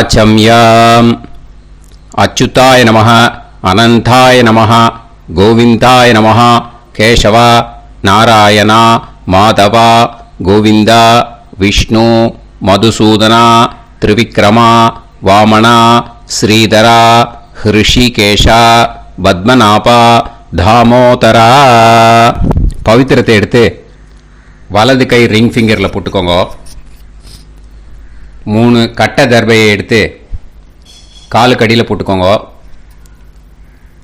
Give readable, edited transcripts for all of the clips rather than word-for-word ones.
ஆச்சம்யம். அச்சுதாய நமः, அனந்தாய நமः, கோவிந்தாய நமः, கேசவ, நாராயணா, மாதவா, கோவிந்தா, விஷ்ணு, மதுசூதனா, திரிவிக்ரமா, வாமனா, ஸ்ரீதரா, ஹிருஷிகேஷா, பத்மநாபா, தாமோதரா. பவித்திரத்தை எடுத்து வலது கை ரிங் ஃபிங்கரில் போட்டுக்கோங்க. 3 கட்டை தர்பையை எடுத்து காலுக்கடியில் போட்டுக்கோங்க.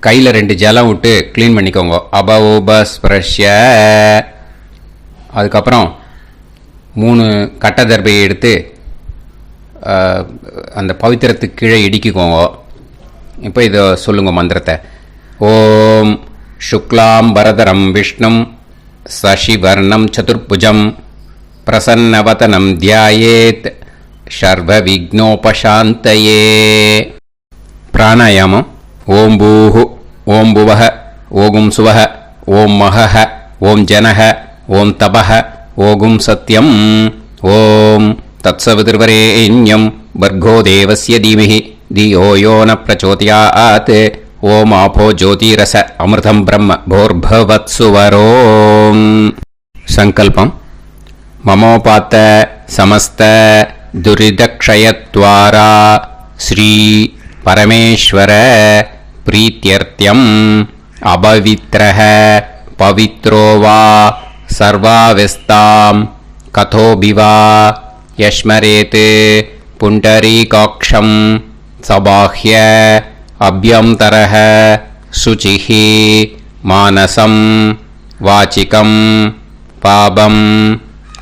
கையில் 2 ஜலம் விட்டு க்ளீன் பண்ணிக்கோங்க. அபஓபஸ்பிரஷ்ய. அதுக்கப்புறம் 3 கட்டை தர்பையை எடுத்து அந்த பவித்திரத்துக்கு கீழே இடிக்கிக்கோங்க. இப்போ இதை சொல்லுங்க மந்திரத்தை. ஓம் சுக்லாம் வரதரம் விஷ்ணும் சசிவர்ணம் சதுர்புஜம் பிரசன்னவதனம் தியாயேத் சர்வ விக்னோபசாந்தயே. பிராணாயாமம். ஓம் பூஹு, ஓம் புவஹ, ஓகும் சுவஹ, ஓம் மஹஹ, ஓம் ஜனஹ, ஓம் தபஹ, ஓகும் சத்யம். ஓம் தத்சவிதுர்வரேண்யம் பர்கோ தேவஸ்ய தீமஹி தியோ யோ ந பிரச்சோதயாத். ஓம் ஆபோ ஜோதிரச அமிர்தம் பிரம்ம போர்பவத்சுவரோம். சங்கல்பம். மமோபாத்த சமஸ்த துரிதக்ஷயத்வாரா ஸ்ரீ பரமேஸ்வர பிரீத்யர்த்தியம் அபவித்ரஹ பவித்ரோ வா சர்வாவஸ்தாம் கதோபிவா யஸ்மரேத் புண்டரீகாக்ஷம் சபாஹ்ய அப்யந்தரஹ சுசிஹ மானசம் வாசிகம் பாபம்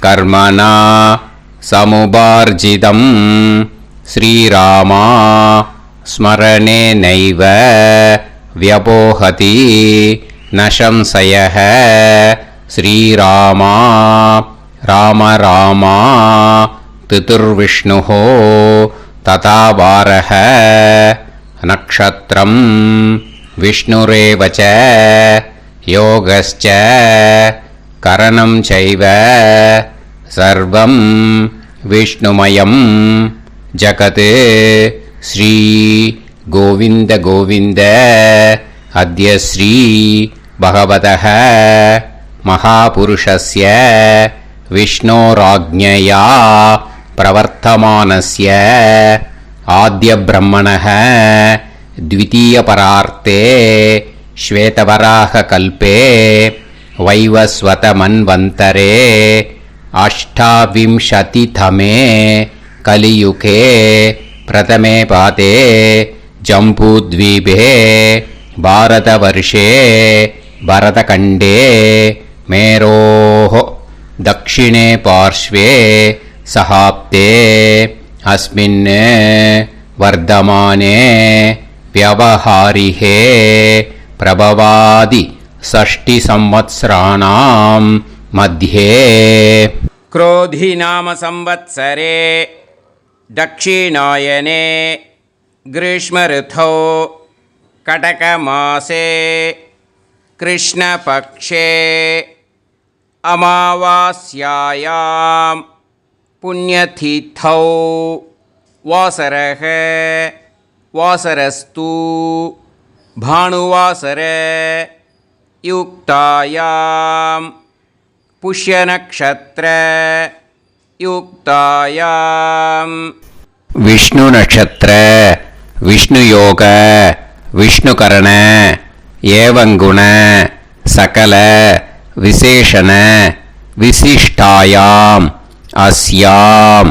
கர்மணா சமுபார்ஜிதம் ஸ்ரீராமா ஸ்மரணேனைவ வ்யபோஹதி ந சம்சயः. ஸ்ரீராமா ராம ராமா திதுர்விஷ்ணுः ததா வாரஹ. நக்ஷத்ரம் விஷ்ணுரேவ ச யோகஸ்ச கரணம் சைவ சர்வம் விஷ்ணுமயம் ஜகத். ஸ்ரீ கோவிந்த கோவிந்த அத்ய ஸ்ரீ பகவதः மகாபுருஷஸ்ய விஷ்ணோராஜ்ஞயா பிரவர்த்தமானஸ்ய ஆத்ய பிரம்மணः த்விதீயபரார்த்தே ஸ்வேதவராக கல்பே வைவஸ்வத மன்வந்தரே அஷ்டாவிம்சதிதமே கலியுகே பிரதமே பாதே ஜம்பூத்வீபே பாரதவர்ஷே பரதகண்டே மேரோः தக்ஷிணே பார்ஷ்வே சஹாப்தே அஸ்மின் வர்தமானே व्यवहारिहे प्रभवादि षष्टि संवत्सराणां मध्ये. क्रोधी नाम संवत्सरे दक्षिणायने ग्रीष्म ऋतौ कटकमासे कृष्णपक्षे अमावास्यायां पुण्यतिथौ वासरः वासरस्तु भानुवासर युक्तायां पुष्यनक्षत्र युक्तायां विष्णु नक्षत्र विष्णु योग विष्णुकरण एवं गुण सकल विशेषण विशिष्टायां अस्याम्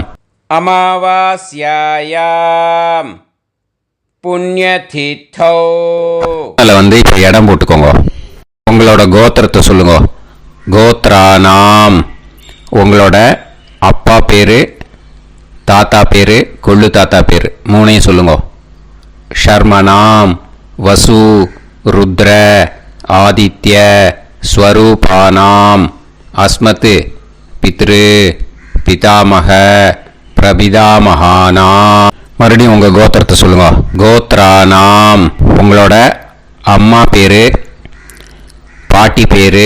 अमावास्यायां புண்ணியதிதோ. அதில் இப்போ இடம் போட்டுக்கோங்க. உங்களோட கோத்திரத்தை சொல்லுங்க. கோத்ரானாம். உங்களோட அப்பா பேர், தாத்தா பேர், கொள்ளு தாத்தா பேர் 3ஐயும் சொல்லுங்க. ஷர்மனாம் வசு ருத்ர ஆதித்ய ஸ்வரூபானாம் அஸ்மத் பித்ரு பிதாமக பிரபிதாமகானாம். மறுபடியும் உங்கள் கோத்திரத்தை சொல்லுங்க. கோத்ரானாம். உங்களோட அம்மா பேர், பாட்டி பேர்,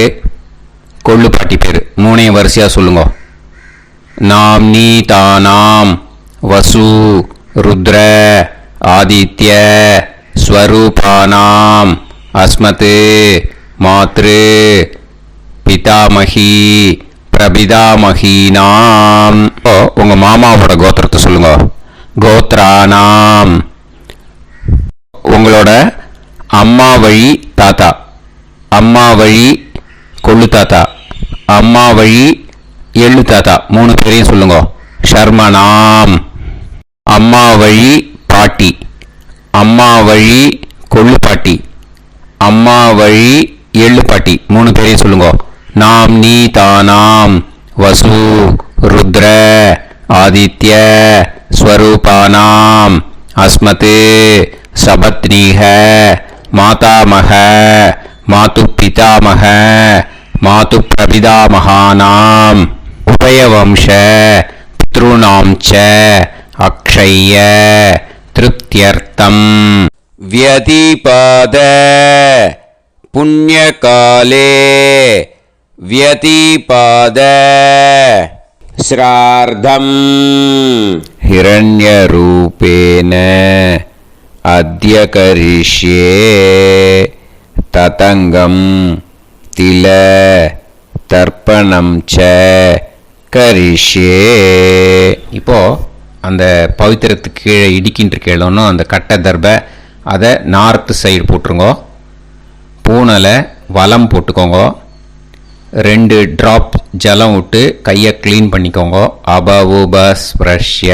கொள்ளு பாட்டி பேர் 3ஐயும் வரிசையாக சொல்லுங்க. நாம் நீதானாம் வசு ருத்ர ஆதித்ய ஸ்வரூபானாம் அஸ்மத் மாத்ரு பிதாமகி பிரபிதாமகீனாம். உங்க மாமாவோட கோத்திரத்தை சொல்லுங்க. கோத்ரானாம். உங்களோட அம்மா வழி தாத்தா, அம்மா வழி கொள்ளு தாத்தா, அம்மா வழி எள்ளு தாத்தா, 3 பேரையும் சொல்லுங்க. ஷர்மனாம். அம்மா வழி பாட்டி, அம்மா வழி கொள்ளு பாட்டி, அம்மா வழி எள்ளு பாட்டி, 3 பேரையும் சொல்லுங்க. நாம் நீ தானாம் வசு ருத்ர ஆதித்ய ஸ்வரூபானாம் அஸ்மத் சபத்னீஹ மாதாமஹ மாது பிதாமஹ மாது பிரபிதாமகானாம் உபயவம்ச பித்ருணாம் ச அக்ஷய்ய திருப்தியர்த்தம் வியதிபாத புண்ணியகாலே व्यतिपाद श्रार्धम् हिरण्यरूपेण अद्य करिष्ये ततङ्गं तिल तर्पणं च करिष्ये. இப்போ அந்த பவித்திரத்துக்கு கீழே இடிக்கின்ற கீழோன்னு அந்த கட்டை தர்பை அதை நார்த்து சைடு போட்டுருங்க. பூனலை வலம் போட்டுக்கோங்க. 2 ட்ராப் ஜலம் விட்டு கையை க்ளீன் பண்ணிக்கோங்க. அபவுபஸ்ப்ரஷ்ய.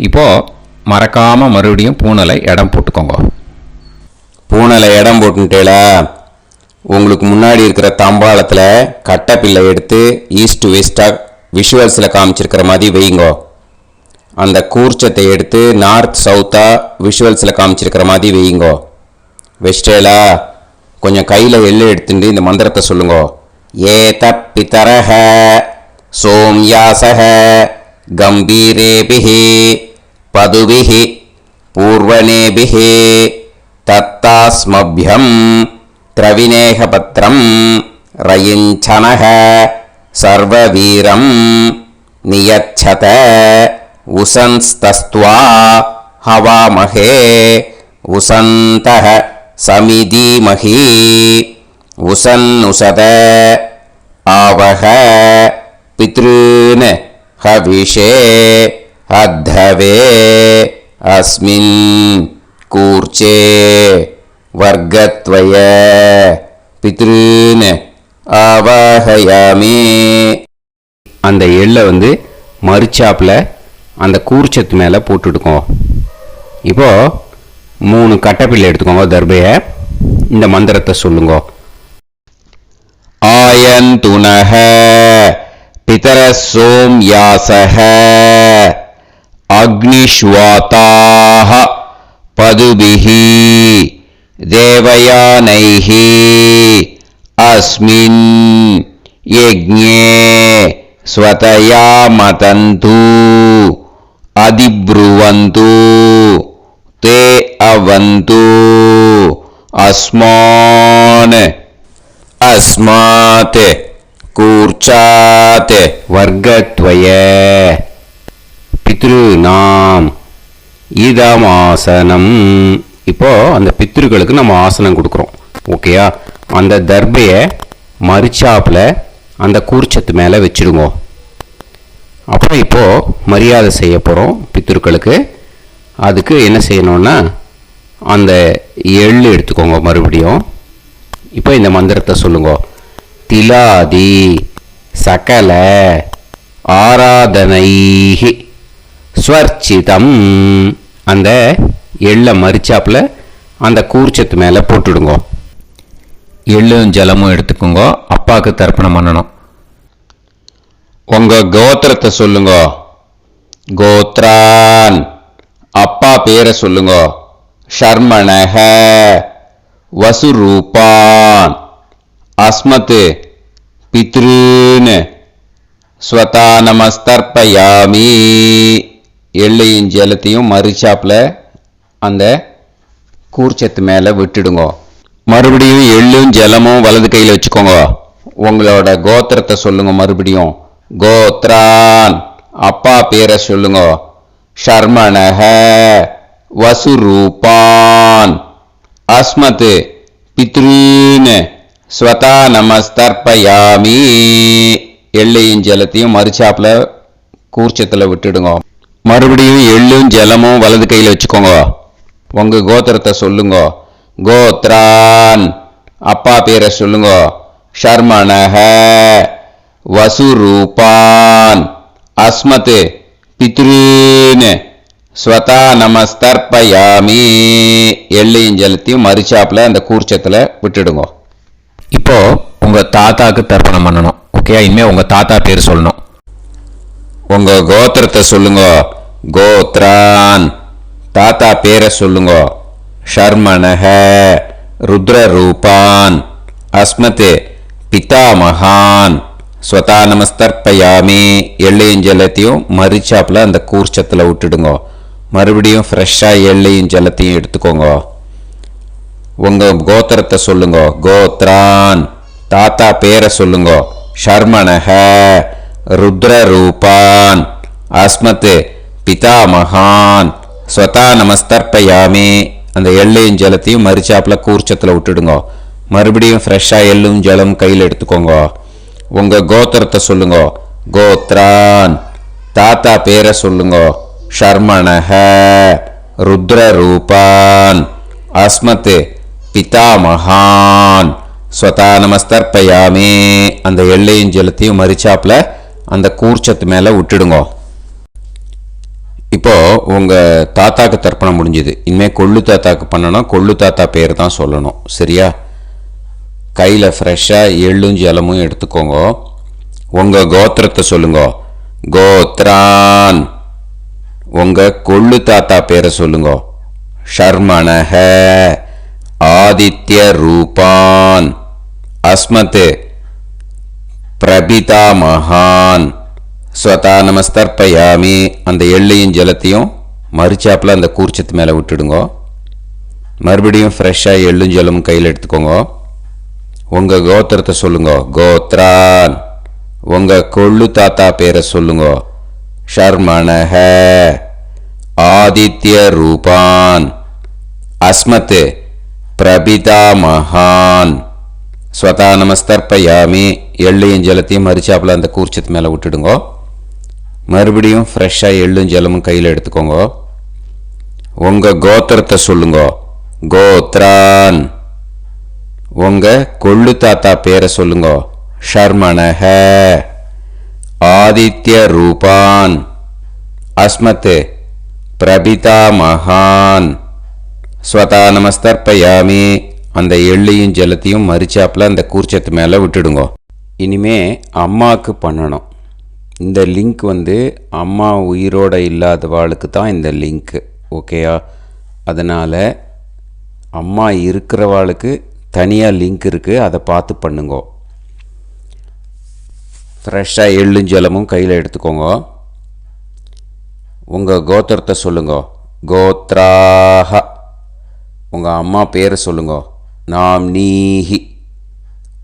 இப்போது மறக்காமல் மறுபடியும் பூனலை இடம் போட்டுக்கோங்க. பூனலை இடம் போட்டுட்டேலா உங்களுக்கு முன்னாடி இருக்கிற தாம்பாளத்தில் கட்டைப்பில்லை எடுத்து ஈஸ்ட் வெஸ்டாக விஷுவல்ஸில் காமிச்சிருக்கிற மாதிரி வைங்கோ. அந்த கூர்ச்சத்தை எடுத்து நார்த் சவுத்தாக விஷுவல்ஸில் காமிச்சிருக்கிற மாதிரி வைங்கோ. வெஸ்டேலா கொஞ்சம் கையில் எள்ளு எடுத்துட்டு இந்த மந்திரத்தை சொல்லுங்க. ஏத பிதரஹ சோம்யாசஹ கம்பீரேபிஹி பதுபிஹி பூர்வனேபிஹி தத்தாஸ்மப்யம் திரவிநேகபத்ரம் ரயிஞ்சனஹ சர்வவீரம் நியச்சத உசன்ஸ்தஸ்த்வா ஹவாமஹே உசந்தஹ சமிதீமஹி உசன்னுசத ஆவஹ பித்ருன் ஹவிஷே அத்தவே அஸ்மின் கூர்ச்சே வர்க்கத்வய பித்ருன் ஆவாஹயாமி. அந்த எள்ளை மறுச்சாப்பில் அந்த கூர்ச்சத்து மேலே போட்டுடுக்கோ. இப்போது 3 கட்டைப்பிள்ளை எடுத்துக்கோங்க. தர்பையை இந்த மந்திரத்தை சொல்லுங்க. ஆயந்துனஹ பிதர சோம்யாசஹ அக்னிஷ்வாதாஹ பதுபிஹி தேவயானைஹி அஸ்மின் யஜ்ஞே ஸ்வதயா மதந்து அதிப்ருவந்து தே அவது அஸ்மான் அஸ்மாத் கூர்ச்சாத் வர்க்கத்வய பித்ருநாம் இதமாசனம். இப்போ அந்த பித்ருக்களுக்கு நம்ம ஆசனம் கொடுக்குறோம். ஓகேயா? அந்த தர்பையை மறுச்சாப்பில் அந்த கூர்ச்சத்து மேலே வச்சுடுங்க. அப்புறம் இப்போது மரியாதை செய்ய போகிறோம் பித்ருக்களுக்கு. அதுக்கு என்ன செய்யணும்னா அந்த எள்ளு எடுத்துக்கோங்க. மறுபடியும் இப்போ இந்த மந்திரத்தை சொல்லுங்க. திலாதி சகல ஆராதனைஹி ஸ்வர்ச்சிதம். அந்த எள்ளை மரிச்சாப்பில் அந்த கூர்ச்சத்து மேலே போட்டுடுங்க. எள்ளும் ஜலமும் எடுத்துக்கோங்க. அப்பாவுக்கு தர்ப்பணம் பண்ணணும். உங்கள் கோத்திரத்தை சொல்லுங்க. கோத்ரான். அப்பா பேரை சொல்லுங்க. ஷர்மணஹ வசுரூபான் அஸ்மத் பித்ருன் ஸ்வதா நமஸ்தர்ப்பயாமி. எள்ளையும் ஜலத்தையும் மறுச்சாப்பில் அந்த கூர்ச்சத்து மேலே விட்டுடுங்க. மறுபடியும் எள்ளும் ஜலமும் வலது கையில் வச்சுக்கோங்க. உங்களோட கோத்திரத்தை சொல்லுங்க. மறுபடியும் கோத்ரான். அப்பா பேரை சொல்லுங்க. ஷர்மணஹ வசுரூபான் அஸ்மத் பித்ரூன் ஸ்வதா நமஸ்தர்ப்பயாமி. எள்ளையும் ஜலத்தையும் மறுச்சாப்புல கூர்ச்சத்தில் விட்டுடுங்க. மறுபடியும் எள்ளும் ஜலமும் வலது கையில் வச்சுக்கோங்க. உங்க கோத்திரத்தை சொல்லுங்க. கோத்ரான் அப்பா பேரை சொல்லுங்க. ஷர்மணஹ வசுரூபான் அஸ்மத் பித்ரூன் ஸ்வதா நமஸ்தர்ப்பயாமி. எள்ளையும் ஜலத்தையும் மறுச்சாப்புல அந்த கூர்ச்சத்தில் விட்டுடுங்க. இப்போ உங்க தாத்தாக்கு தர்ப்பணம் பண்ணணும். ஓகே, இனிமே உங்க தாத்தா பேர் சொல்லணும். உங்க கோத்திரத்தை சொல்லுங்க. கோத்ரான் தாத்தா பேரை சொல்லுங்க. ஷர்மணஹ ருத்ரரூபான் அஸ்மத் பிதாமகான் ஸ்வதா நமஸ்தர்ப்பயாமி. எள்ளையும் ஜலத்தையும் மறுச்சாப்புல அந்த கூர்ச்சத்தில் விட்டுடுங்க. மறுபடியும் ஃப்ரெஷ்ஷாக எள்ளையும் ஜலத்தையும் எடுத்துக்கோங்க. உங்க கோத்திரத்தை சொல்லுங்க. கோத்ரான் தாத்தா பேரை சொல்லுங்க. ஷர்மணஹ ருத்ரரூபான் அஸ்மத் பிதாமகான் ஸ்வதா நமஸ்தர்ப்பயாமி. அந்த எள்ளையும் ஜலத்தையும் மறுச்சாப்புல கூர்ச்சத்தில் விட்டுடுங்க. மறுபடியும் ஃப்ரெஷ்ஷாக எள்ளும் ஜலம் கையில் எடுத்துக்கோங்க. உங்க கோத்திரத்தை சொல்லுங்க. கோத்ரான் தாத்தா பேரை சொல்லுங்க. ஷர்மணஹ ருத்ரரூபான் அஸ்மத் பிதாமகான் ஸ்வதா நமஸ்தர்ப்பயாமி. அந்த எள்ளையும் ஜலத்தையும் மறுச்சாப்புல அந்த கூர்ச்சத்து மேலே விட்டுடுங்க. இப்போ உங்க தாத்தாக்கு தர்ப்பணம் முடிஞ்சுது. இனிமேல் கொள்ளு தாத்தாக்கு பண்ணணும். கொள்ளு தாத்தா பேர் தான் சொல்லணும். சரியா? கையில் ஃப்ரெஷ்ஷாக எள்ளும் ஜலமும் எடுத்துக்கோங்க. உங்க கோத்திரத்தை சொல்லுங்க. கோத்ரான் உங்க கொள்ளு தாத்தா பேரை சொல்லுங்க. ஷர்மணஹ ஆதித்ய ரூபான் அஸ்மத் பிரபிதாமகான் ஸ்வதா நமஸ்தர்ப்பயாமி. அந்த எள்ளையும் ஜலத்தையும் மறுச்சாப்புல அந்த கூர்ச்சத்து மேலே விட்டுடுங்க. மறுபடியும் ஃப்ரெஷ்ஷாக எள்ளும் ஜலமும் கையில் எடுத்துக்கோங்க. உங்க கோத்திரத்தை சொல்லுங்க. கோத்ரான் உங்க கொள்ளு தாத்தா பேரை சொல்லுங்க. ஷர்மணஹ ஆதித்ய ரூபான் அஸ்மத் பிரபிதாமகான் ஸ்வதா நமஸ்தர்ப்பயாமி. எள்ளையும் ஜலத்தையும் மறுச்சாப்புல அந்த கூர்ச்சத்து மேலே விட்டுடுங்க. மறுபடியும் ஃப்ரெஷ்ஷாக எள்ளும் ஜலமும் கையில் எடுத்துக்கோங்க. உங்க கோத்திரத்தை சொல்லுங்க. கோத்ரான் உங்க கொள்ளு தாத்தா பேரை சொல்லுங்க. ஷர்மணஹ ஆதித்ய ரூபான் அஸ்மத் பிரபிதாமகான் ஸ்வதா நமஸ்தர்ப்பயாமி. அந்த எள்ளையும் ஜலத்தையும் மறுச்சாப்புல அந்த கூர்ச்சத்து மேலே விட்டுடுங்க. இனிமே அம்மாவுக்கு பண்ணணும். இந்த லிங்க் அம்மா உயிரோட இல்லாதவாளுக்கு தான் இந்த லிங்க்கு. ஓகேயா? அதனால் அம்மா இருக்கிறவாளுக்கு தனியாக லிங்க் இருக்குது. அதை பார்த்து பண்ணுங்க. ஃப்ரெஷ்ஷாக எள்ளும் ஜலமும் கையில் எடுத்துக்கோங்க. உங்கள் கோத்திரத்தை சொல்லுங்க. கோத்ராஹ உங்கள் அம்மா பேரை சொல்லுங்க. நாம்னீஹி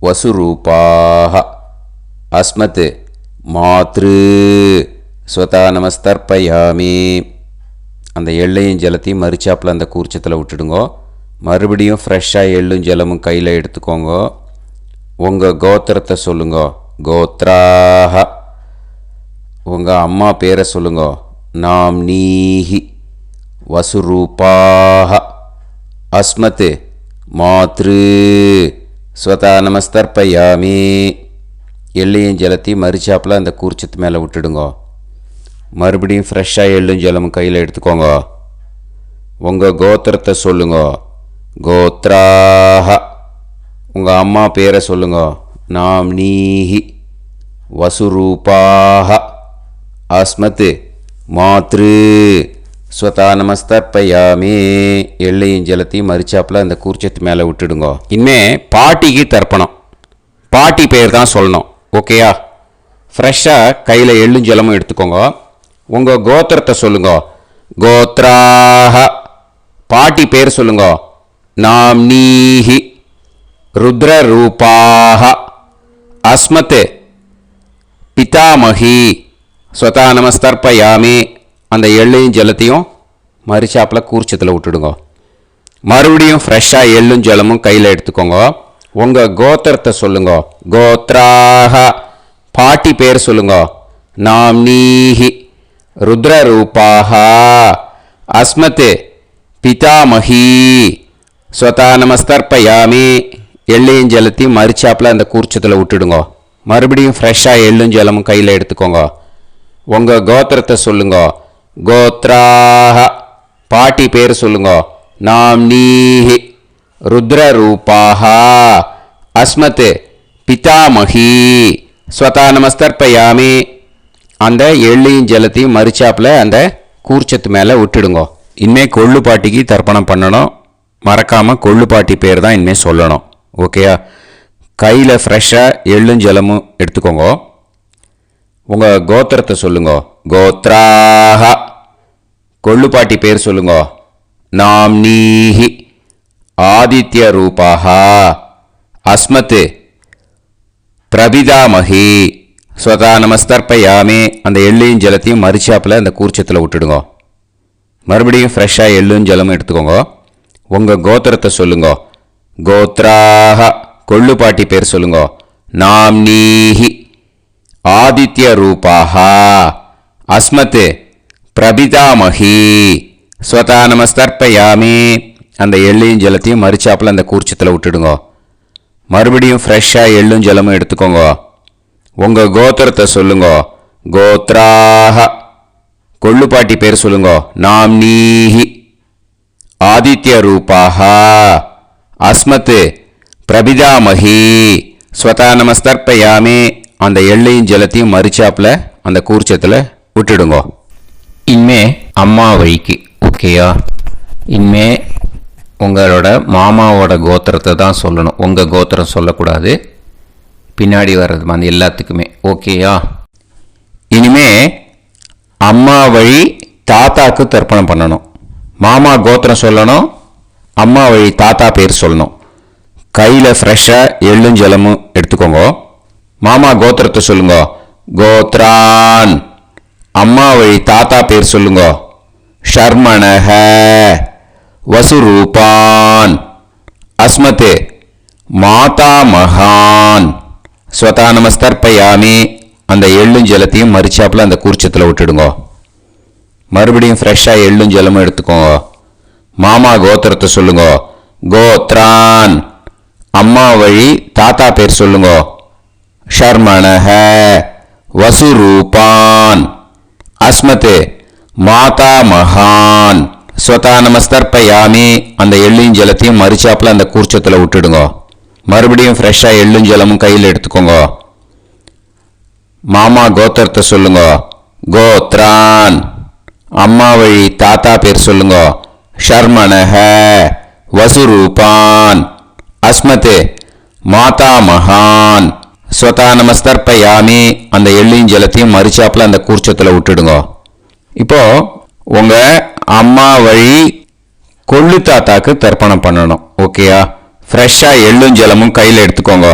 வசுரூபாஹ அஸ்மத் மாத்ரு ஸ்வதா நமஸ்தர்ப்பயாமி. அந்த எள்ளையும் ஜலத்தையும் மறுச்சாப்பில் அந்த கூர்ச்சத்தில் விட்டுடுங்க. மறுபடியும் ஃப்ரெஷ்ஷாக எள்ளும் ஜலமும் கையில் எடுத்துக்கோங்க. உங்கள் கோத்திரத்தை சொல்லுங்க. கோத்ராஹ உங்கள் அம்மா பேரை சொல்லுங்க. நாம்னீஹி வசுரூபாஹ அஸ்மத் மாத்ரு ஸ்வதா நமஸ்தர்ப்பயாமி. எள்ளையும் ஜலத்தையும் மறுச்சாப்பில் அந்த கூர்ச்சத்து மேலே விட்டுடுங்க. மறுபடியும் ஃப்ரெஷ்ஷாக எள்ளும் ஜலமும் கையில் எடுத்துக்கோங்க. உங்கள் கோத்திரத்தை சொல்லுங்க. கோத்ராஹ உங்கள் அம்மா பேரை சொல்லுங்க. நாம்னீஹி வசுரூபாஹ அஸ்மத் மாத்ரு ஸ்வதா நமஸ்தர்ப்பயாமி. எள்ளையும் ஜலத்தையும் மறுச்சாப்பில் அந்த கூர்ச்சத்து மேலே விட்டுடுங்க. இனிமே பாட்டிக்கு தர்ப்பணம். பாட்டி பேர் தான் சொல்லணும். ஓகேயா? ஃப்ரெஷ்ஷாக கையில் எள்ளும் ஜலமும் எடுத்துக்கோங்க. உங்கள் கோத்திரத்தை சொல்லுங்க. கோத்ராஹ பாட்டி பேர் சொல்லுங்க. நாம்னீஹி ருத்ரரூபாஹ அஸ்மத் பிதாமகி ஸ்வதா நமஸ்தர்ப்பயாமி. அந்த எள்ளையும் ஜலத்தையும் மறிச்சாப்பில் கூர்ச்சத்தில் விட்டுடுங்க. மறுபடியும் ஃப்ரெஷ்ஷாக எள்ளும் ஜலமும் கையில் எடுத்துக்கோங்க. உங்கள் கோத்திரத்தை சொல்லுங்க. கோத்ராக பாட்டி பேர் சொல்லுங்க. நாம்னீஹி ருத்ரரூபாக அஸ்மத் பிதாமஹி ஸ்வதா நமஸ்தர்ப்பயாமி. எள்ளையும் ஜலத்தையும் மறிச்சாப்பில் அந்த கூர்ச்சத்தில் விட்டுடுங்க. மறுபடியும் ஃப்ரெஷ்ஷாக எள்ளும் ஜலமும் கையில் எடுத்துக்கோங்க. உங்கள் கோத்திரத்தை சொல்லுங்க. கோத்ராக பாட்டி பேர் சொல்லுங்க. நாம்னீஹி ருத்ரரூபாக அஸ்மத் பிதாமஹி ஸ்வதா நமஸ்தர்ப்பயாமி. அந்த எள்ளையும் ஜலத்தையும் மறிச்சாப்பில் அந்த கூர்ச்சத்து மேலே விட்டுடுங்க. இனிமேல் கொள்ளு பாட்டிக்கு தர்ப்பணம் பண்ணணும். மறக்காமல் கொள்ளு பாட்டி பேர் தான் இனிமேல் சொல்லணும். ஓகேயா? கையில் ஃப்ரெஷ்ஷாக எள்ளும் ஜலமும் எடுத்துக்கோங்க. உங்கள் கோத்திரத்தை சொல்லுங்க. கோத்ராக கொள்ளு பாட்டி பேர் சொல்லுங்க. நாம்னீஹி ஆதித்ய ரூபாக அஸ்மத் பிரபிதாமஹி ஸ்வதா நமஸ்தர்ப்பயாமி. அந்த எள்ளையும் ஜலத்தையும் மறிச்சாப்பில் அந்த கூர்ச்சத்தில் விட்டுடுங்க. மறுபடியும் ஃப்ரெஷ்ஷாக எள்ளும் ஜலமும் எடுத்துக்கோங்க. உங்கள் கோத்திரத்தை சொல்லுங்க. கோத்ராக கொள்ளு பாட்டி பேர் சொல்லுங்க. நாம்னீஹி ஆதித்ய ரூபாக அஸ்மத் பிரபிதாமஹி ஸ்வதா நமஸ்தர்ப்பயாமி. அந்த எள்ளையும் ஜலத்தையும் மறிச்சாப்பில் அந்த கூர்ச்சத்தில் விட்டுடுங்க. மறுபடியும் ஃப்ரெஷ்ஷாக எள்ளும் ஜலமும் எடுத்துக்கோங்க. உங்கள் கோத்திரத்தை சொல்லுங்க. கோத்ராக கொள்ளு பாட்டி பேர் சொல்லுங்க. நாம்னீஹி ஆதித்ய ரூபாக அஸ்மத் பிரபிதாமஹி ஸ்வதா நமஸ்தர்ப்பயாமி. அந்த எள்ளையும் ஜலத்தையும் மறிச்சாப்பில் அந்த கூர்ச்சத்தில் விட்டுடுங்க. இனிமே அம்மா வழிக்கு. ஓகேயா? இனிமே உங்களோட மாமாவோட கோத்திரத்தை தான் சொல்லணும். உங்கள் கோத்திரம் சொல்லக்கூடாது. பின்னாடி வர்றது மாதிரி எல்லாத்துக்குமே. ஓகேயா? இனிமே அம்மா வழி தாத்தாக்கு தர்ப்பணம் பண்ணணும். மாமா கோத்திரம் சொல்லணும். அம்மா வழி தாத்தா பேர் சொல்லணும். கையில் ஃப்ரெஷ்ஷாக எள்ளும் ஜலமும் எடுத்துக்கோங்க. மாமா கோத்திரத்தை சொல்லுங்க. கோத்ரான். அம்மா வழி தாத்தா பேர் சொல்லுங்க. ஷர்மணஹ வசுரூபான் அஸ்மத் மாதா மகான் ஸ்வதா நமஸ்தர்ப்பயாமி. அந்த எள்ளும் ஜலத்தையும் மறிச்சாப்பில் அந்த கூர்ச்சத்தில் விட்டுடுங்க. மறுபடியும் ஃப்ரெஷ்ஷாக எள்ளும் ஜலமும் எடுத்துக்கோங்க. மாமா கோத்திரத்தை சொல்லுங்க. கோத்ரான். அம்மா வழி தாத்தா பேர் சொல்லுங்க. ஷர்மணஹ வசுரூபான் அஸ்மத் மாதா மகான் ஸ்வதா நமஸ்தர்ப்பயாமி. அந்த எள்ளையும் ஜலத்தையும் மறிச்சாப்பில் அந்த கூர்ச்சத்தில் விட்டுடுங்க. மறுபடியும் ஃப்ரெஷ்ஷாக எள்ளும் ஜலமும் கையில் எடுத்துக்கோங்க. மாமா கோத்திரத்தை சொல்லுங்க. கோத்ரான். அம்மா வழி தாத்தா பேர் சொல்லுங்க. ஷர்மணஹ வசுரூபான் அஸ்மத் மாதா மகான் ஸ்வதா நமஸ்தர்ப்பயாமி. அந்த எள்ளையும் ஜலத்தையும் மறிச்சாப்பில் அந்த கூர்ச்சத்தில் விட்டுடுங்க. இப்போ உங்கள் அம்மா வழி கொள்ளு தாத்தாக்கு தர்ப்பணம் பண்ணணும். ஓகேயா? ஃப்ரெஷ்ஷாக எள்ளும் ஜலமும் கையில் எடுத்துக்கோங்க.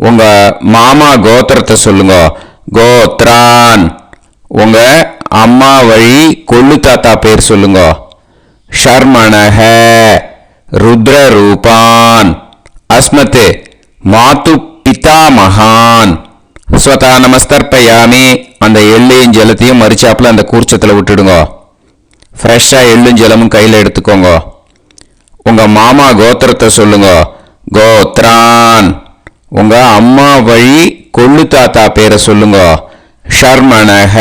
உங்கள் மாமா கோத்திரத்தை சொல்லுங்க. கோத்ரான். உங்கள் அம்மா வழி கொள்ளு தாத்தா பேர் சொல்லுங்க. ஷர்மணஹ ருத்ரரூபான் அஸ்மத் மாது பிதாமகான் ஸ்வதா நமஸ்தர்ப்பயாமி. அந்த எள்ளையும் ஜலத்தையும் மறிச்சாப்பில் அந்த கூர்ச்சத்தில் விட்டுடுங்க. ஃப்ரெஷ்ஷாக எள்ளும் ஜலமும் கையில் எடுத்துக்கோங்க. உங்கள் மாமா கோத்திரத்தை சொல்லுங்க. கோத்ரான். உங்கள் அம்மா வழி கொள்ளு தாத்தா பேரை சொல்லுங்க. ஷர்மணஹ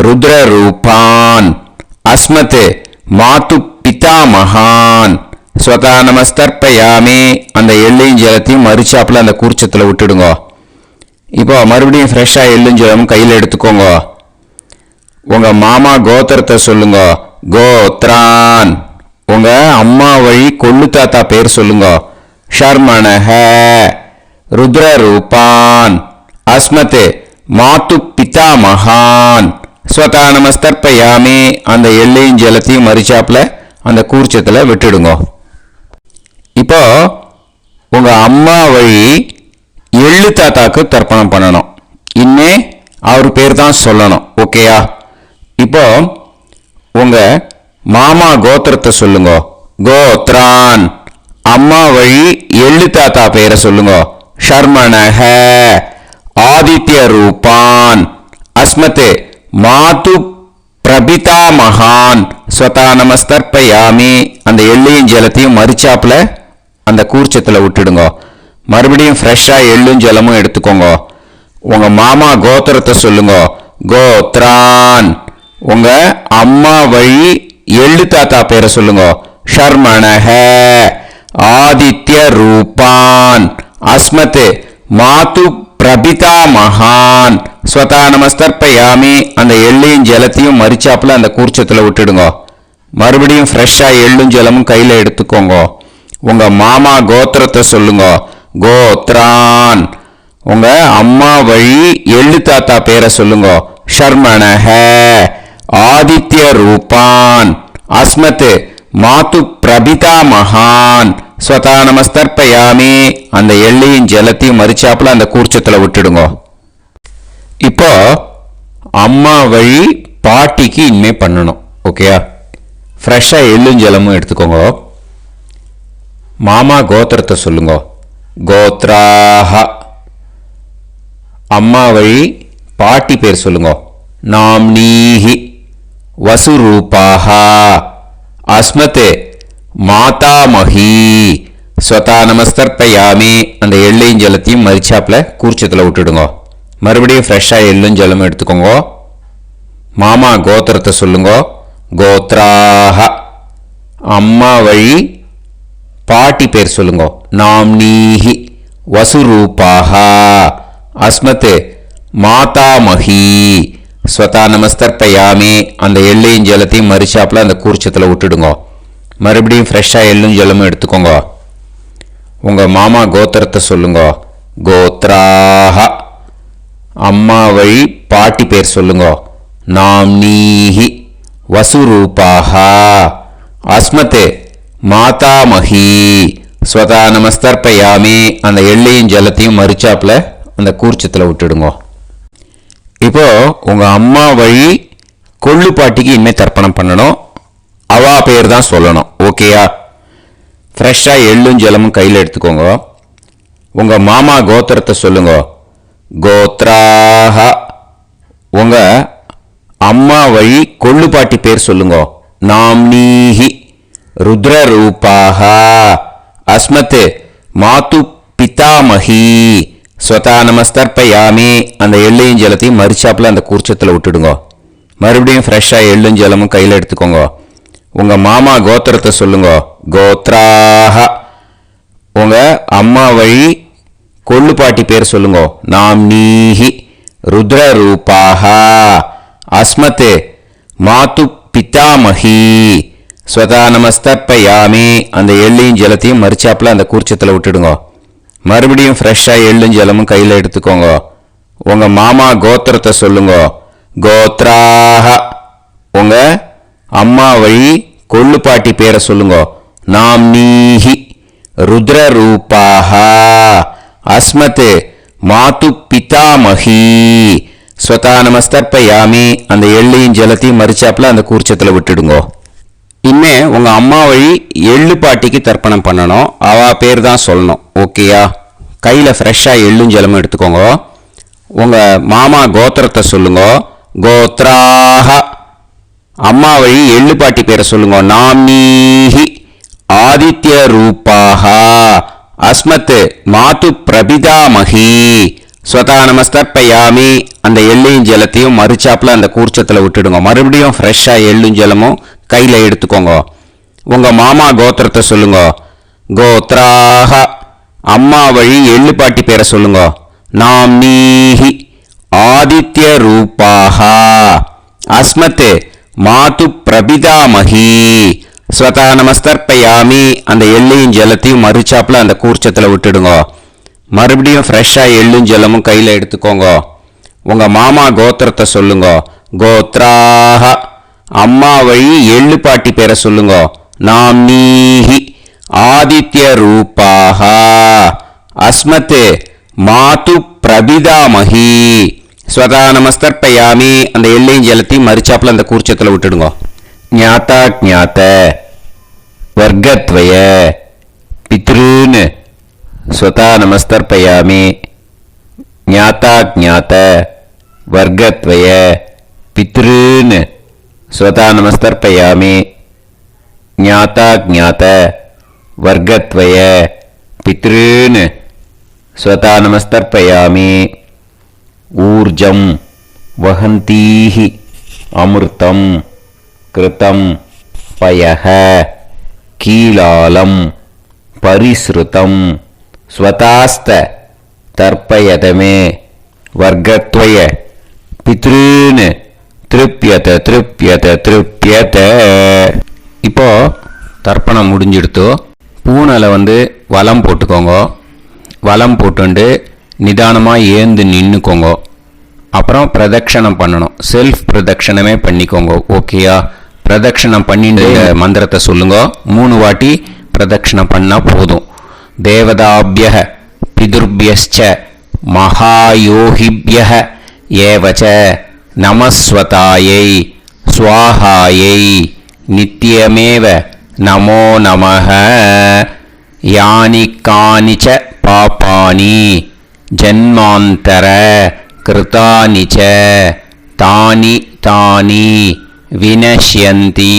ருத்ரரூபான் அஸ்மத் மாது பிதாமகான் ஸ்வதா நமஸ்தர்ப்பயாமி. அந்த எள்ளையும் ஜலத்தையும் மறிச்சாப்பில் அந்த கூர்ச்சத்தில் விட்டுடுங்க. இப்போ மறுபடியும் ஃப்ரெஷ்ஷாக எள்ளும் ஜலமும் கையில் எடுத்துக்கோங்க. உங்கள் மாமா கோத்திரத்தை சொல்லுங்க. கோத்ரான். உங்கள் அம்மா வழி கொள்ளு தாத்தா பேர் சொல்லுங்க. ஷர்மணஹ ருத்ரரூபான் அஸ்மத் மாது பிதாமகான் ஸ்வதா நமஸ்தர்ப்பயாமி. அந்த எள்ளையும் ஜலத்தையும் மறிச்சாப்பில் அந்த கூர்ச்சத்தில் விட்டுடுங்க. இப்போ உங்கள் அம்மா வழி எள்ளு தாத்தாக்கு தர்ப்பணம் பண்ணணும். இன்னே அவர் பேர் தான் சொல்லணும். ஓகேயா? இப்போ உங்க மாமா கோத்திரத்தை சொல்லுங்க. கோத்ரான். அம்மா வழி எள்ளு தாத்தா பேரை சொல்லுங்க. ஷர்மணஹ. ஆதித்ய ரூபான். அஸ்மத் மாது பிரபிதா மகான் ஸ்வதா நமஸ்தர்ப்பயாமி. அந்த எள்ளையும் ஜலத்தையும் மறிச்சாப்புல அந்த கூர்ச்சத்தில் விட்டுடுங்க. மறுபடியும் ஃப்ரெஷ்ஷாக எள்ளும் ஜலமும் எடுத்துக்கோங்க. உங்க மாமா கோத்திரத்தை சொல்லுங்க. கோத்ரான். உங்க அம்மா வழி எள்ளு தாத்தா பேரை சொல்லுங்க. ஷர்மணஹ. ஆதித்ய ரூபான். அஸ்மத் மாது பிரபிதா மகான் ஸ்வதா நமஸ்தர்ப்பயாமி. அந்த எள்ளையும் ஜலத்தையும் மறிச்சாப்புல அந்த கூர்ச்சத்தில் விட்டுடுங்க. மறுபடியும் ஃப்ரெஷ்ஷாக எள்ளும் ஜலமும் கையில் எடுத்துக்கோங்க. உங்க மாமா கோத்திரத்தை சொல்லுங்க. கோத்ரான். உங்க அம்மா வழி எள்ளு தாத்தா பேரை சொல்லுங்க. ஷர்மணஹ. ஆதித்ய ரூபான். அஸ்மத் மாது பிரபிதா மகான் ஸ்வதா நமஸ்தர்ப்பயாமி. அந்த எள்ளையும் ஜலத்தையும் மறிச்சாப்புல அந்த கூர்ச்சத்தில் விட்டுடுங்க. இப்போ அம்மா வழி பாட்டிக்கு இனிமே பண்ணணும். ஓகேயா? ஃப்ரெஷ்ஷாக எள்ளும் ஜலமும் எடுத்துக்கோங்க. மாமா கோத்திரத்தை சொல்லுங்க. கோத்ராஹ. அம்மா வழி பாட்டி பேர் சொல்லுங்க. நாம்னீஹி. வசுரூபாஹ. அஸ்மத் மாதாமஹி ஸ்வதா நமஸ்தர்ப்பயாமி. அந்த எள்ளையும் ஜலத்தையும் மறிச்சாப்புல கூர்ச்சத்தில் விட்டுடுங்க. மறுபடியும் ஃப்ரெஷ்ஷாக எள்ளும் ஜலமும் எடுத்துக்கோங்க. மாமா கோத்திரத்தை சொல்லுங்க. கோத்ராஹ. அம்மா வழி பாட்டி பேர் சொல்லுங்க. நாம்னீஹி. வசுரூபாஹ. அஸ்மத் மாதாமஹி ஸ்வதா நமஸ்தர்ப்பயாமி. அந்த எள்ளையும் ஜலத்தையும் மறிச்சாப்புல அந்த கூர்ச்சத்தில் விட்டுடுங்க. மறுபடியும் ஃப்ரெஷ்ஷாக எள்ளும் ஜலமும் எடுத்துக்கோங்க. உங்கள் மாமா கோத்திரத்தை சொல்லுங்க. கோத்ராஹ. அம்மா வழி பாட்டி பேர் சொல்லுங்க. நாம்னீஹி. வசுரூபாஹ. அஸ்மத் மாதாமஹி ஸ்வதா நமஸ்தர்ப்பயாமி. அந்த எள்ளையும் ஜலத்தையும் மறிச்சாப்புல அந்த கூர்ச்சத்தில் விட்டுடுங்க. இப்போ உங்க அம்மா வழி கொள்ளு பாட்டிக்கு இனிமேல் தர்ப்பணம் பண்ணணும். அவா பேர் தான் சொல்லணும். ஓகேயா? ஃப்ரெஷ்ஷாக எள்ளும் ஜலமும் கையில் எடுத்துக்கோங்க. உங்க மாமா கோத்திரத்தை சொல்லுங்க. கோத்ராஹ. உங்க அம்மா வழி கொள்ளு பாட்டி பேர் சொல்லுங்க. நாம்னீஹி. ருத்ரரூபாஹ. அஸ்மத் மாது பிதாமஹி ஸ்வதா நமஸ்தர்ப்பயாமி. அந்த எள்ளையும் ஜலத்தையும் மறிச்சாப்புல அந்த கூர்ச்சத்தில் விட்டுடுங்க. மறுபடியும் ஃப்ரெஷ்ஷாக எள்ளும் ஜலமும் கையில் எடுத்துக்கோங்க. உங்க மாமா கோத்திரத்தை சொல்லுங்க. கோத்ராஹ. உங்க அம்மா வழி கொள்ளு பாட்டி பேர் சொல்லுங்க. நாம்னீஹி. ருத்ரரூபாஹ. அஸ்மத் மாது பிதாமஹி ஸ்வதா நமஸ்தர்ப்பயாமி. அந்த எள்ளையும் ஜலத்தையும் மறிச்சாப்புல அந்த கூர்ச்சத்தில் விட்டுடுங்க. மறுபடியும் ஃப்ரெஷ்ஷாக எள்ளும் ஜலமும் கையில் எடுத்துக்கோங்க. உங்க மாமா கோத்திரத்தை சொல்லுங்க. கோத்ராஹ. உங்க அம்மா வழி கொள்ளு பாட்டி பேரை சொல்லுங்க. நாம்னீஹி. ருத்ரரூபாஹ. அஸ்மத் மாது பிதாமஹி ஸ்வதா நமஸ்தர்ப்பயாமி. அந்த எள்ளையும் ஜலத்தையும் மறிச்சாப்புல அந்த கூர்ச்சத்தில் விட்டுடுங்க. இனிமே உங்க அம்மா வழி எள்ளு பாட்டிக்கு தர்ப்பணம் பண்ணணும். அவா பேர் தான் சொல்லணும். ஓகேயா? கையில் ஃப்ரெஷ்ஷாக எள்ளும் ஜலமும் எடுத்துக்கோங்க. உங்க மாமா கோத்திரத்தை சொல்லுங்க. கோத்ராஹ. அம்மா வழி எள்ளு பாட்டி பேரை சொல்லுங்க. நாம்னீஹி. ஆதித்ய ரூபாஹ. அஸ்மத் மாது பிரபிதாமஹி ஸ்வதா நமஸ்தர்ப்பயாமி. அந்த எள்ளையும் ஜலத்தையும் மறிச்சாப்புல அந்த கூர்ச்சத்தில் விட்டுடுங்க. மறுபடியும் ஃப்ரெஷ்ஷாக எள்ளும் ஜலமும் கையில் எடுத்துக்கோங்க. உங்க மாமா கோத்திரத்தை சொல்லுங்க. கோத்ராஹ. அம்மா வழி எள்ளு பாட்டி பேரை சொல்லுங்க. நாம்னீஹி. ஆதித்ய ரூபாஹ. அஸ்மத் மாது பிரபிதாமஹி ஸ்வதா நமஸ்தர்ப்பயாமி. அந்த எள்ளையும் ஜலத்தையும் மறிச்சாப்புல அந்த கூர்ச்சத்தில் விட்டுடுங்க. மறுபடியும் ஃப்ரெஷ்ஷாக எள்ளும் ஜலமும் கையில் எடுத்துக்கோங்க. உங்க மாமா கோத்திரத்தை சொல்லுங்க. கோத்ராஹ. அம்மா வழி எள்ளு பாட்டி பேரை சொல்லுங்க. நாம்னீஹி. ஆதித்ய ரூபாஹ. அஸ்மத் மாது பிரபிதாமஹி ஸ்வதா நமஸ்தர்ப்பயாமி. அந்த எல்லையும் ஜலத்தையும் மறிச்சாப்புல அந்த கூர்ச்சத்தில் விட்டுடுங்க. ஞாதா ஞாத வர்க்கத்வய பித்ருன் ஸ்வதா நமஸ்தர்ப்பயாமி. ஞாதா ஞாத வர்க்கத்வய பித்ருன் ஸ்வதா நமஸ்தர்ப்பயாமி. ஞாதா ஞாத வர்க்கத்வய பித்ருன் ஸ்வதா நமஸ்தர்ப்பயாமி. ஊர்ஜம் வஹந்தீஹி அமிர்தம் கிருதம் பயஹ கீலாலம் பரிஸ்ருதம் ஸ்வதாஸ்த தர்ப்பயதமே வர்க்கத்வய பித்ருன் திருப்யத திருப்யத திருப்யத. இப்போ தர்ப்பணம் முடிஞ்சிடுத்தோ. பூனலை வலம் போட்டுக்கோங்க. வலம் போட்டுண்டு நிதானமாக ஏந்து நின்றுக்கோங்க. அப்புறம் பிரதட்சணம் பண்ணணும். செல்ஃப் பிரதட்சணமே பண்ணிக்கோங்க. ஓகேயா? பிரதட்சணம் பண்ணிட்டு மந்திரத்தை சொல்லுங்க. 3 வாட்டி பிரதட்சணம் பண்ணால் போதும். தேவதாபிய பிதுர்பியஸ்ச மகாயோகிபிய ஏவச்ச நமஸ்வதாயை ஸ்வாஹாயை நித்யமேவ நமோ நமஹ. யானி கானிச்ச பாபானி ஜன்மாந்தர கிருதானி ச தானி தானி வினஷ்யந்தி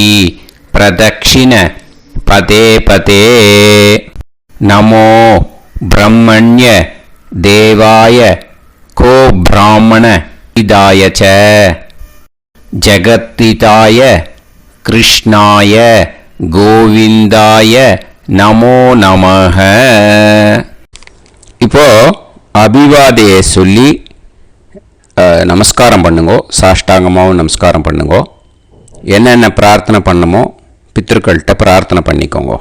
பிரதக்ஷிண பதே பதே. நமோ பிரம்மண்ய தேவாய கோ பிராமண இதாய ச ஜகத்திதாய கிருஷ்ணாய கோவிந்தாய நமோ நமஹ. இப்போ அபிவாதையை சொல்லி நமஸ்காரம் பண்ணுங்கோ. சாஷ்டாங்கமாகவும் நமஸ்காரம் பண்ணுங்கோ. என்னென்ன பிரார்த்தனை பண்ணமோ பித்ருக்கள்கிட்ட பிரார்த்தனை பண்ணிக்கோங்க.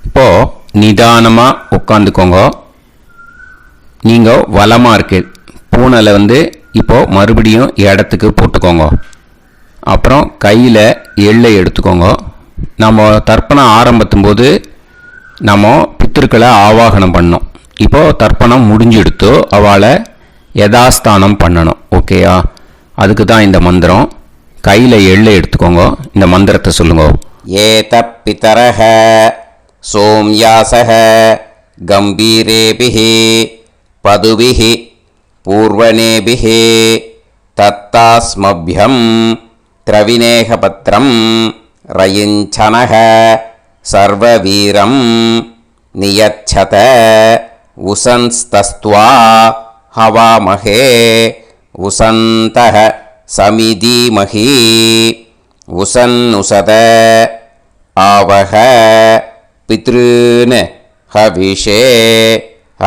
இப்போ நிதானமாக உட்காந்துக்கோங்க. நீங்கள் வலமாக இருக்கு பூனலை இப்போ மறுபடியும் இடத்துக்கு போட்டுக்கோங்க. அப்புறம் கையில் எள்ளை எடுத்துக்கோங்க. நம்ம தர்ப்பணம் ஆரம்பித்தும் போது நம்ம பித்திருக்களை ஆவாகனம் பண்ணோம். இப்போது தர்ப்பணம் முடிஞ்செடுத்து அவளை யதாஸ்தானம் பண்ணணும். ஓகேயா? அதுக்கு தான் இந்த மந்திரம். கையில் எள்ளை எடுத்துக்கோங்க. இந்த மந்திரத்தை சொல்லுங்க. ஏத பிதரஹ சோம்யாசஹ கம்பீரேபிஹி பதுபிஹி பூர்வணேபிஹி தத்தாஸ்மப்யம் திரவிநேகபத்ரம் ரயிஞ்சனஹ சர்வவீரம் நியச்சத உசன்ஸ்தஸ்த்வா ஹவாமஹே உசந்தஹ சமிதீமஹி உசன்னுசத ஆவஹ பித்ருன் ஹவிஷே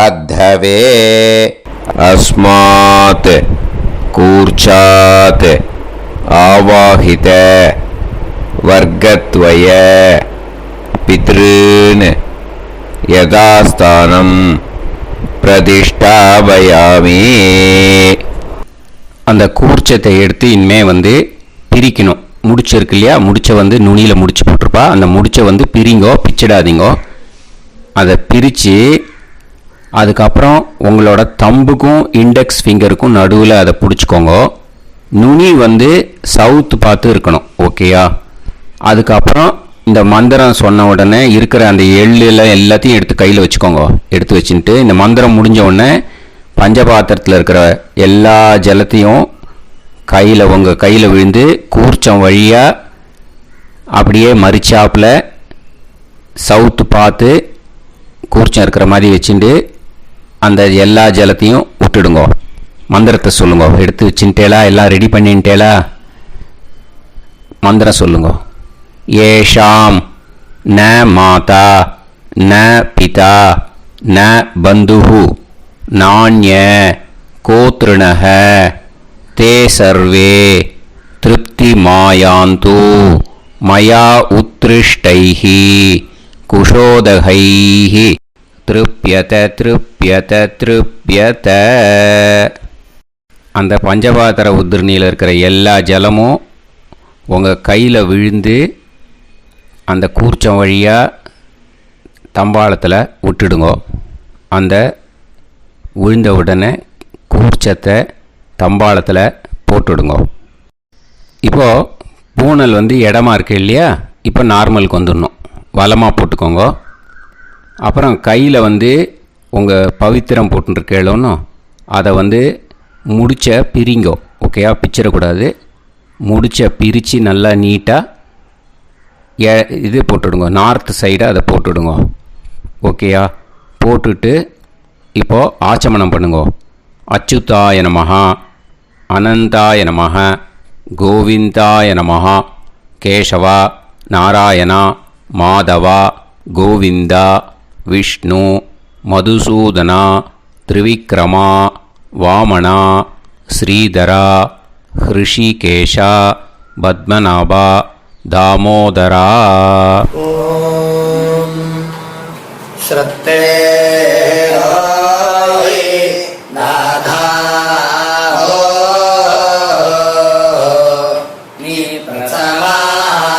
அத்தவே. அஸ்மாத் கூர்ச்சாத் ஆவாஹித வர்க்கத்வய பித்ருன் யதாஸ்தானம் பிரதிஷ்டாபயாமி. அந்த கூர்ச்சத்தை எடுத்து இனிமே பிரிக்கணும். முடிச்சிருக்கு இல்லையா? முடிச்ச நுனியில் முடிச்சு போட்டிருப்பா. அந்த முடிச்ச பிரிங்கோ, பிச்சிடாதீங்கோ. அதை பிரித்து அதுக்கப்புறம் உங்களோட தம்புக்கும் இண்டெக்ஸ் ஃபிங்கருக்கும் நடுவில் அதை பிடிச்சிக்கோங்க. நுனி சவுத்து பார்த்து இருக்கணும். ஓகேயா? அதுக்கப்புறம் இந்த மந்திரம் சொன்ன உடனே இருக்கிற அந்த எள்ளில் எல்லாத்தையும் எடுத்து கையில் வச்சுக்கோங்க. எடுத்து வச்சுட்டு இந்த மந்திரம் முடிஞ்ச உடனே பஞ்சபாத்திரத்தில் இருக்கிற எல்லா ஜலத்தையும் உங்கள் கையில் விழுந்து கூர்ச்சம் வழியாக அப்படியே மறிச்சாப்பில் சவுத்து பார்த்து கூர்ச்சம் இருக்கிற மாதிரி வச்சுட்டு அந்த எல்லா ஜலத்தையும் விட்டுடுங்க. மந்திரத்தை சொல்லுங்க. எடுத்து வச்சுட்டேலா? எல்லாம் ரெடி பண்ணிட்டேலா? மந்திரம் சொல்லுங்க. ஏஷாம் ந மாதா ந பிதா ந பந்துஹு நாண்ய கோத்ருணஹ தே சர்வே திருப்தி மாயாந்து மயா உத்ருஷ்டைஹி குஷோதகைஹி திருப்யத திருப்யத திருப்யத. அந்த பஞ்சபாத்திர உதிரணியில் இருக்கிற எல்லா ஜலமும் உங்கள் கையில் விழுந்து அந்த கூர்ச்சம் வழியாக தம்பாளத்தில் விட்டுடுங்க. அந்த விழுந்த உடனே கூர்ச்சத்தை தம்பாளத்தில் போட்டுவிடுங்க. இப்போது பூனல் இடமா இருக்கு இல்லையா, இப்போ நார்மலுக்கு வந்துடணும். வலமாக போட்டுக்கோங்க. அப்புறம் கையில் உங்கள் பவித்திரம் போட்டுருக்கேளோன்னு அதை முடிச்ச பிரிங்கோ. ஓகேயா, பிச்சிடக்கூடாது. முடிச்ச பிரித்து நல்லா நீட்டாக இது போட்டுடுங்க, நார்த் சைடை அதை போட்டுடுங்க. ஓகேயா, போட்டுட்டு இப்போது ஆச்சமனம் பண்ணுங்க. அச்சுதாய நமஹ, அனந்தாய நமஹ, கோவிந்தாய நமஹ, கேசவா, நாராயணா, மாதவா, கோவிந்தா, விஷ்ணு, மதுசூதனா, திரிவிக்ரமா, வாமனா, ஸ்ரீதரா, ஹிருஷிகேஷா, பத்மநாபா, தாமோதரா. ஓம் ஸ்ரத்தே நாதா நீ பிரசவாயம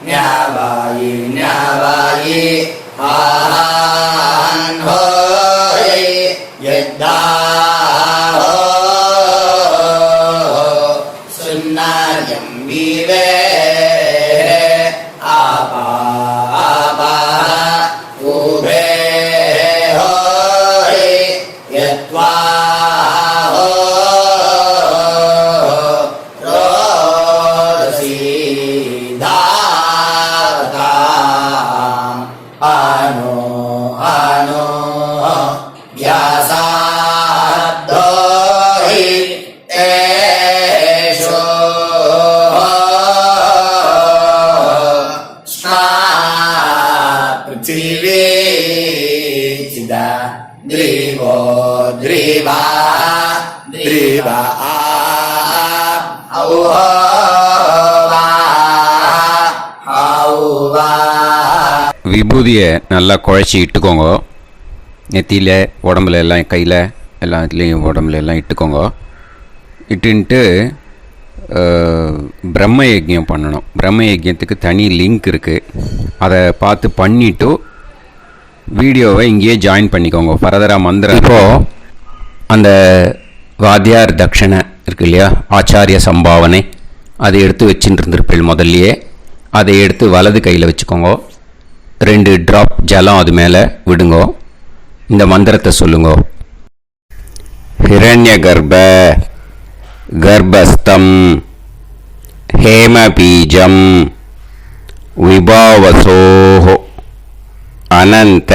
ஞாவாயி ஞாவாயி ஆஹான் ஹோய் யத்தா சுன்னாயம் வீவே ஆபா ஆபா உபே ஹோய் யத்வா ரோதசி தாவதாம் ஆனோ ஆனோ வ்யாசாத்தோஹி தேஷோ ஸ்னா பிருத்திவி சிதா த்ரிவோ த்ரிவா த்ரிவா ஔவா ஔவா. விபூதியை நல்லா குழச்சி இட்டுக்கோங்க. நெத்தியில், உடம்புல எல்லாம், கையில் எல்லாத்துலேயும் உடம்புல எல்லாம் இட்டுக்கோங்க. இட்டுன்ட்டு பிரம்ம யஜ்யம் பண்ணணும். பிரம்ம யஜ்யத்துக்கு தனி லிங்க் இருக்குது. அதை பார்த்து பண்ணிவிட்டு வீடியோவை இங்கேயே ஜாயின் பண்ணிக்கோங்க. ஃபர்தராக மந்திரம். இப்போது அந்த வாத்தியார் தட்சணை இருக்கு இல்லையா, ஆச்சாரிய சம்பாவனை, அதை எடுத்து வச்சுட்டு இருந்திருப்பேன் முதல்லையே. அதை எடுத்து வலது கையில் வச்சுக்கோங்க. 2 ட்ராப் ஜலம் அது மேலே விடுங்க. இந்த மந்திரத்தை சொல்லுங்க. ஹிரண்ய கர்ப்ப கர்ப்பஸ்தம் ஹேமபீஜம் விபாவசோஹ அனந்த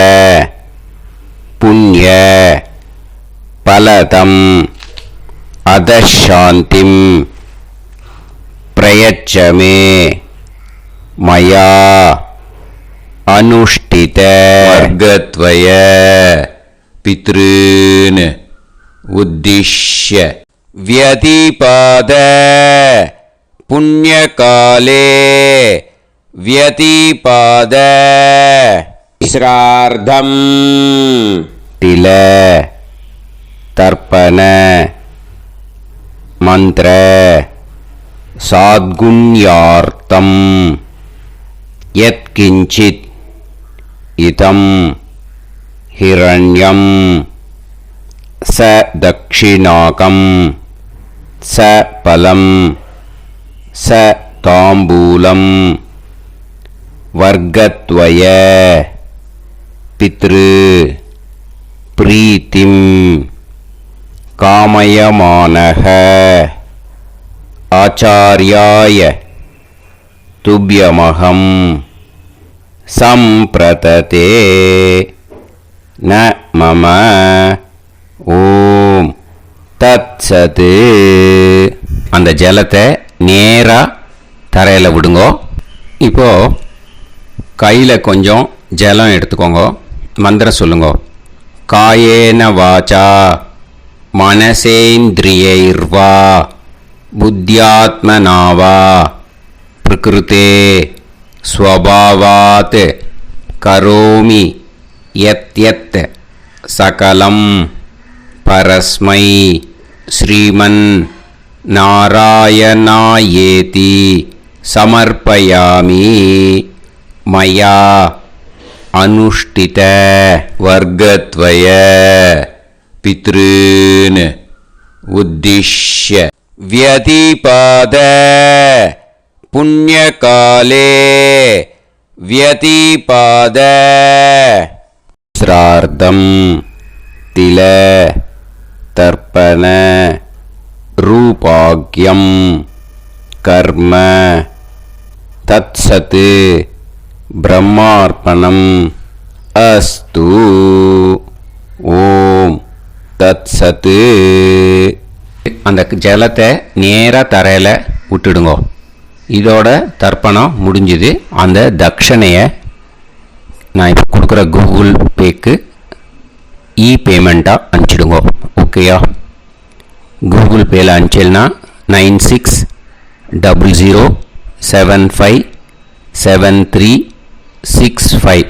புண்ணிய பலதம் அதசாந்திம் பிரயச்சமே மயா அனுஷ்டித வர்கத்வய பித்ருன் உத்திஷ்ய வியதிபாத புண்ணியகாலே வியதிபாத ஸ்ரார்த்தம் தில தர்ப்பண மந்திர சாத்குண்யார்த்தம் யத்கிஞ்சித் இதம் ஹிரண்யம் ச தக்ஷிணாகம் ச பலம் ச தாம்பூலம் வர்கத்வய பித்ரு பிரீத்திம் காமயமானஹ ஆச்சார்யாய துப்யமகம் சம்பிரததே ந மம ஓம் தத்சது. அந்த ஜலத்தை நேராக தரையில் விடுங்கோ. இப்போது கையில் கொஞ்சம் ஜலம் எடுத்துக்கோங்க. மந்திரம் சொல்லுங்க. காயேன வாச்சா மனசேந்திரியைர்வா புத்தியாத்மனாவா பிரகிருதே ஸ்வபாவாத் கரோமி யத் யத் சகலம் பரஸ்மை ஸ்ரீமன் நாராயணாயேதி சமர்ப்பயாமி மயா अनुष्ठित वर्गत्वय पितॄन् उद्दिश्य व्यतिपाद पुण्यकाले व्यतिपाद श्रार्धं तिल तर्पण रूपाग्यं कर्म तत्सत् ब्रह्मार्पणम् अस्तु ஓம் தத்சத். அந்த ஜலத்தை நேராக தரையில் விட்டுடுங்க. இதோட தர்ப்பணம் முடிஞ்சுது. அந்த தட்சணையை நான் இப்போ கொடுக்குற கூகுள் பேக்கு பேமெண்ட்டாக அனுப்பிச்சிடுங்க. ஓகேயா? கூகுள் பேயில் அனுப்பிச்சல்னா 9600757365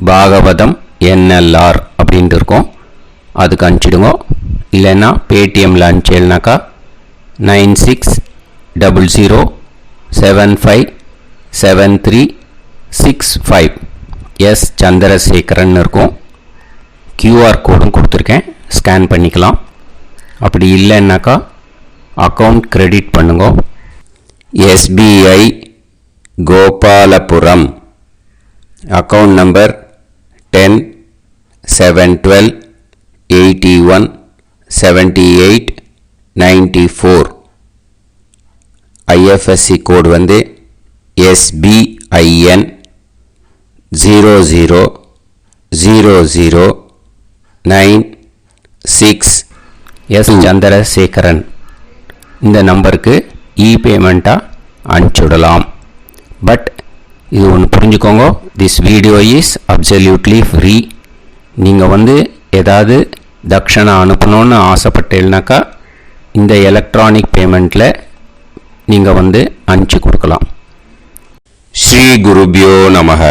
பாகவதம் NLR அப்படின்ட்டு இருக்கும். அதுக்கு அனுப்பிச்சிடுங்க. இல்லைன்னா பேடிஎம்மில் அனுப்பிச்சல்னாக்கா 9600757365 எஸ் சந்திரசேகரன் இருக்கும். QR கோடும் கொடுத்துருக்கேன், ஸ்கேன் பண்ணிக்கலாம். அப்படி இல்லைன்னாக்கா அக்கௌண்ட் கிரெடிட் பண்ணுங்க. SBI Gopalapuram account number 10-7-12-81-78-94. IFSC கோடு வந்து SBIN 000096. எஸ் சந்திரசேகரன் இந்த நம்பருக்கு பேமெண்ட்டாக அனுப்பிச்சுடலாம். பட் இது ஒன்று புரிஞ்சுக்கோங்க, this video is absolutely free. நீங்கள் வந்து ஏதாவது தட்சணை அனுப்பணும்னு ஆசைப்பட்டீங்கன்னாக்கா இந்த எலக்ட்ரானிக் பேமெண்ட்டில் நீங்கள் வந்து அனுப்பிச்சி கொடுக்கலாம். ஸ்ரீ குருபியோ நமஹ.